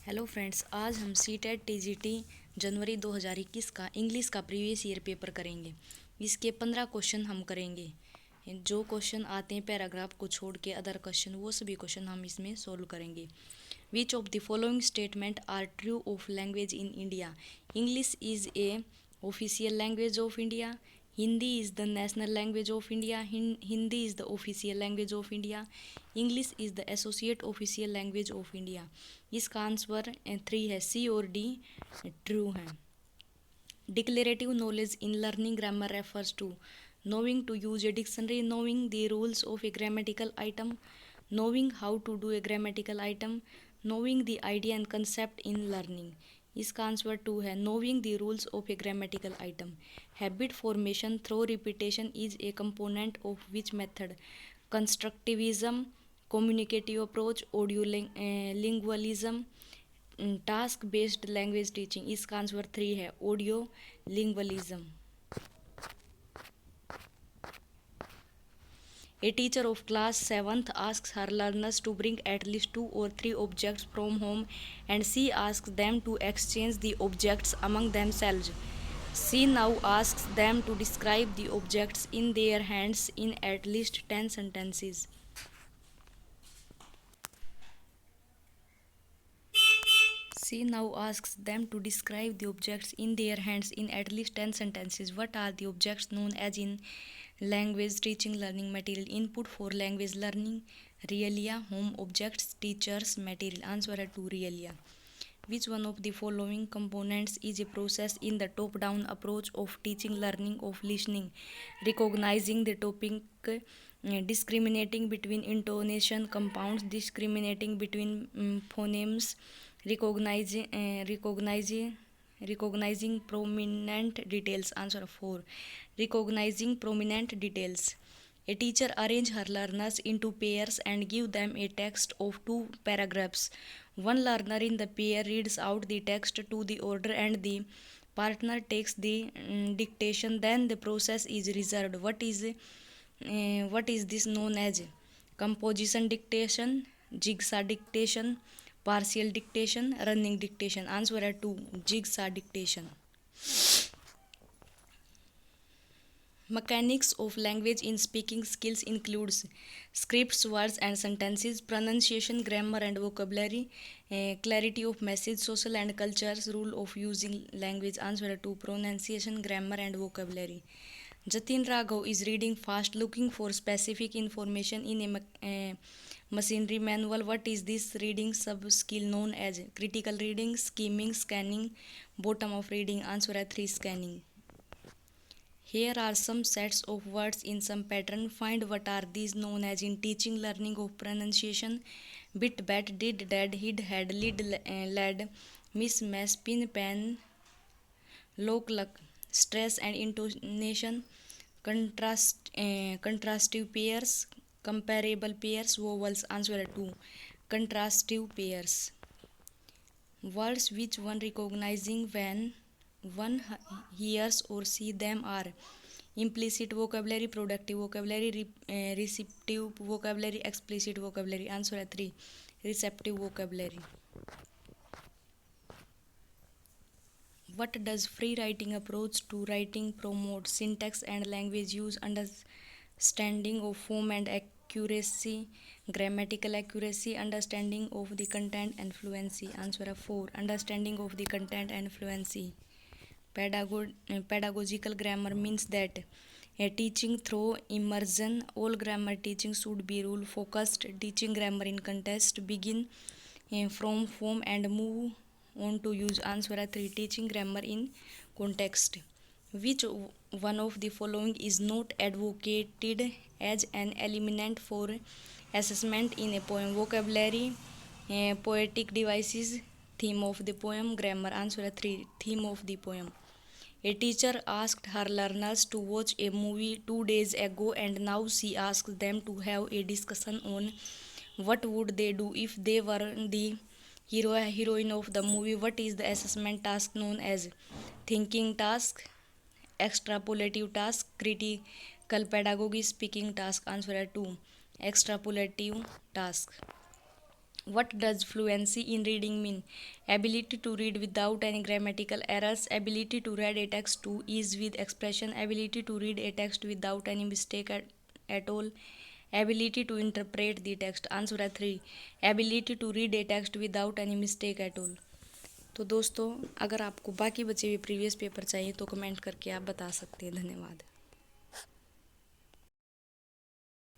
Hello friends, आज हम CTET TGT जनवरी 2021 का इंग्लिश का प्रीवियस ईयर पेपर करेंगे। इसके 15 क्वेश्चन हम करेंगे। जो क्वेश्चन आते हैं पैराग्राफ को छोड़ के अदर क्वेश्चन, वो सभी क्वेश्चन हम इसमें सोल्व करेंगे। Which of the following statement are true of language in India? English is a official language of India. Hindi is the national language of India. Hindi is the official language of India. English is the associate official language of India. इसका answer 3 है, C और D true है। Declarative knowledge in learning grammar refers to knowing to use a dictionary, knowing the rules of a grammatical item, knowing how to do a grammatical item, knowing the idea and concept in learning. इसका answer 2 है, knowing the rules of a grammatical item. Habit formation through repetition is a component of which method? Constructivism, communicative approach, audio lingualism, task based language teaching. इसका answer 3 है, audio लिंग्वलिज्म। A teacher of class 7th asks her learners to bring at least 2 or 3 objects from home and she asks them to exchange the objects among themselves. She now asks them to describe the objects in their hands in at least 10 sentences. She now asks them to describe the objects in their hands in at least 10 sentences. What are the objects known as in language teaching learning material? Input for language learning, realia, home objects, teachers, material. Answer है 2, realia. Which one of the following components is a process in the top-down approach of teaching learning of listening? Recognizing the topic, discriminating between intonation compounds, discriminating between phonemes, recognizing prominent details. Answer 4, recognizing prominent details. A teacher arrange her learners into pairs and give them a text of 2 paragraphs. One learner in the pair reads out the text to the order and the partner takes the dictation. Then the process is reserved. What is this known as? Composition dictation, jigsaw dictation, partial dictation, running dictation. Answer है 2, jigsaw dictation. Mechanics of language in speaking skills includes scripts, words and sentences, pronunciation, grammar and vocabulary, clarity of message, social and cultures, rule of using language. Answer 2, pronunciation, grammar and vocabulary. Jatin Raghav is reading fast, looking for specific information in a machinery manual. What is this reading sub skill known as? Critical reading, skimming, scanning, bottom of reading. Answer 3, scanning. Here are some sets of words in some pattern. Find what are these known as in teaching learning of pronunciation. Bit, bat, did, dad, hid, had, lid, led, miss, mess, pin, pen, lock, luck. Stress and intonation, contrastive pairs, comparable pairs, vowels. Answer 2, contrastive pairs. Words which one recognizing when one hears or see them are implicit vocabulary, productive vocabulary, receptive vocabulary, explicit vocabulary. Answer 3, receptive vocabulary. What does free writing approach to writing promote? Syntax and language use, understanding of form and accuracy, grammatical accuracy, understanding of the content and fluency. Answer 4, understanding of the content and fluency. Pedagogical grammar means that teaching through immersion. All grammar teaching should be rule focused. Teaching grammar in context, begin from form and move on to use. Answer 3, teaching grammar in context. Which one of the following is not advocated as an element for assessment in a poem? Vocabulary, poetic devices, theme of the poem, grammar. Answer 3, theme of the poem. A teacher asked her learners to watch a movie 2 days ago and now she asks them to have a discussion on what would they do if they were the heroine of the movie. What is the assessment task known as? Thinking task, extrapolative task, critical pedagogy, speaking task. Answer 2, extrapolative task. What does fluency in reading mean? Ability to read without any grammatical errors, ability to read a text to ease with expression, ability to read a text without any mistake at all, ability to interpret the text. Answer है 3, ability to read a text without any mistake at all. तो दोस्तों, अगर आपको बाकी बचे हुए previous paper चाहिए तो कमेंट करके आप बता सकते हैं। धन्यवाद।